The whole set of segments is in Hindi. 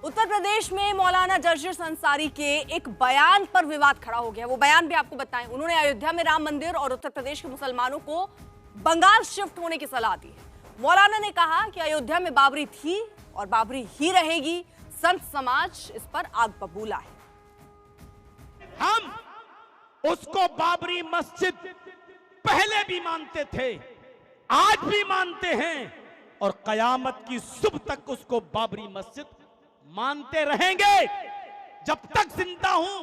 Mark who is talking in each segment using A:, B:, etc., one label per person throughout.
A: उत्तर प्रदेश में मौलाना जर्जिस अंसारी के एक बयान पर विवाद खड़ा हो गया। वो बयान भी आपको बताएं। उन्होंने अयोध्या में राम मंदिर और उत्तर प्रदेश के मुसलमानों को बंगाल शिफ्ट होने की सलाह दी है। मौलाना ने कहा कि अयोध्या में बाबरी थी और बाबरी ही रहेगी। संत समाज इस पर आग बबूला है।
B: हम उसको बाबरी मस्जिद पहले भी मानते थे, आज भी मानते हैं और कयामत की सुबह तक उसको बाबरी मस्जिद मानते रहेंगे। जब तक जिंदा हूं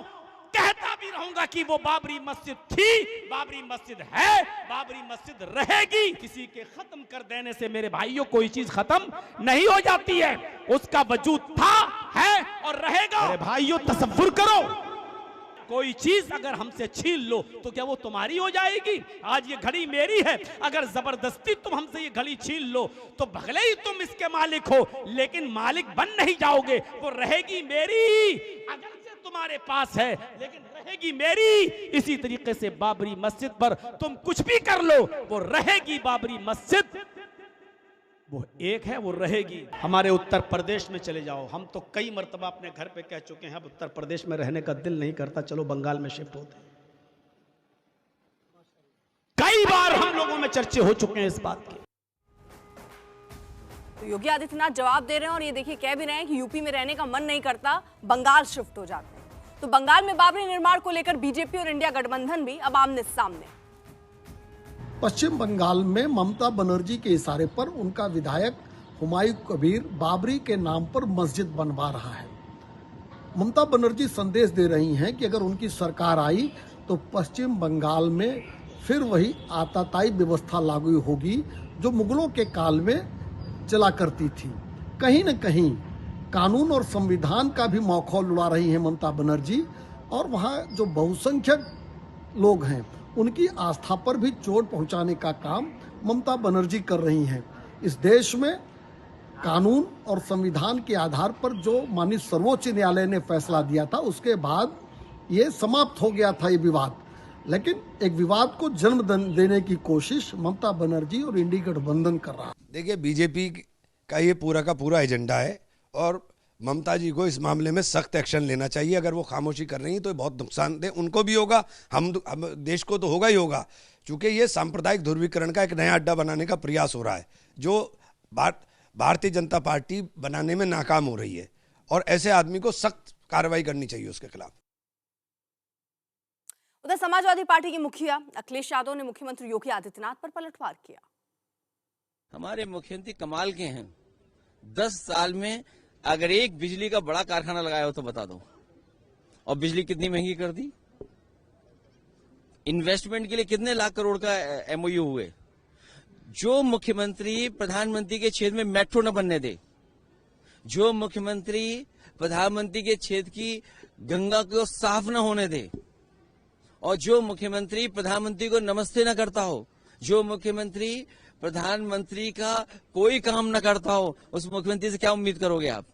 B: कहता भी रहूंगा कि वो बाबरी मस्जिद थी, बाबरी मस्जिद है, बाबरी मस्जिद रहेगी। किसी के खत्म कर देने से मेरे भाइयों कोई चीज खत्म नहीं हो जाती है। उसका वजूद था, है और रहेगा। मेरे भाइयों तसव्वुर करो, कोई चीज अगर हमसे छीन लो तो क्या वो तुम्हारी हो जाएगी? आज ये घड़ी मेरी है, अगर जबरदस्ती तुम हमसे ये घड़ी छीन लो तो भले ही तुम इसके मालिक हो, लेकिन मालिक बन नहीं जाओगे। वो रहेगी मेरी, अगर से तुम्हारे पास है लेकिन रहेगी मेरी। इसी तरीके से बाबरी मस्जिद पर तुम कुछ भी कर लो, वो रहेगी बाबरी मस्जिद, वो एक है, वो रहेगी। हमारे उत्तर प्रदेश में चले जाओ, हम तो कई मर्तबा अपने घर पे कह चुके हैं अब उत्तर प्रदेश में रहने का दिल नहीं करता, चलो बंगाल में शिफ्ट होते। कई बार हम लोगों में चर्चे हो चुके हैं इस बात के।
A: तो योगी आदित्यनाथ जवाब दे रहे हैं और ये देखिए कह भी रहे हैं कि यूपी में रहने का मन नहीं करता, बंगाल शिफ्ट हो जाते हैं। तो बंगाल में बाबरी निर्माण को लेकर बीजेपी और इंडिया गठबंधन भी अब आमने सामने।
C: पश्चिम बंगाल में ममता बनर्जी के इशारे पर उनका विधायक हुमायूं कबीर बाबरी के नाम पर मस्जिद बनवा रहा है। ममता बनर्जी संदेश दे रही हैं कि अगर उनकी सरकार आई तो पश्चिम बंगाल में फिर वही आताताई व्यवस्था लागू होगी जो मुगलों के काल में चला करती थी। कहीं न कहीं कानून और संविधान का भी मौखौल उड़ा रही है ममता बनर्जी, और वहाँ जो बहुसंख्यक लोग हैं उनकी आस्था पर भी चोट पहुंचाने का काम ममता बनर्जी कर रही हैं। इस देश में कानून और संविधान के आधार पर जो माननीय सर्वोच्च न्यायालय ने फैसला दिया था उसके बाद ये समाप्त हो गया था ये विवाद, लेकिन एक विवाद को जन्म देने की कोशिश ममता बनर्जी और इंडी गठबंधन कर रहा है।
D: देखिए, बीजेपी का ये पूरा का पूरा एजेंडा है और ममता जी को इस मामले में सख्त एक्शन लेना चाहिए। अगर वो खामोशी कर रही हैं तो बहुत नुकसानदेह उनको भी होगा, हम देश को तो होगा ही होगा, क्योंकि ये सांप्रदायिक ध्रुवीकरण का एक नया अड्डा बनाने का प्रयास हो रहा है जो भारतीय जनता पार्टी बनाने में नाकाम हो रही है, और ऐसे आदमी को सख्त कार्रवाई करनी चाहिए उसके खिलाफ।
A: उधर समाजवादी पार्टी के मुखिया अखिलेश यादव ने मुख्यमंत्री योगी आदित्यनाथ पर पलटवार किया।
E: हमारे मुख्यमंत्री कमाल के हैं, 10 साल में अगर एक बिजली का बड़ा कारखाना लगाया हो तो बता दो, और बिजली कितनी महंगी कर दी। इन्वेस्टमेंट के लिए कितने लाख करोड़ का एमओयू हुए। जो मुख्यमंत्री प्रधानमंत्री के क्षेत्र में मेट्रो न बनने दे, जो मुख्यमंत्री प्रधानमंत्री के क्षेत्र की गंगा को साफ न होने दे, और जो मुख्यमंत्री प्रधानमंत्री को नमस्ते न करता हो, जो मुख्यमंत्री प्रधानमंत्री का कोई काम न करता हो, उस मुख्यमंत्री से क्या उम्मीद करोगे आप?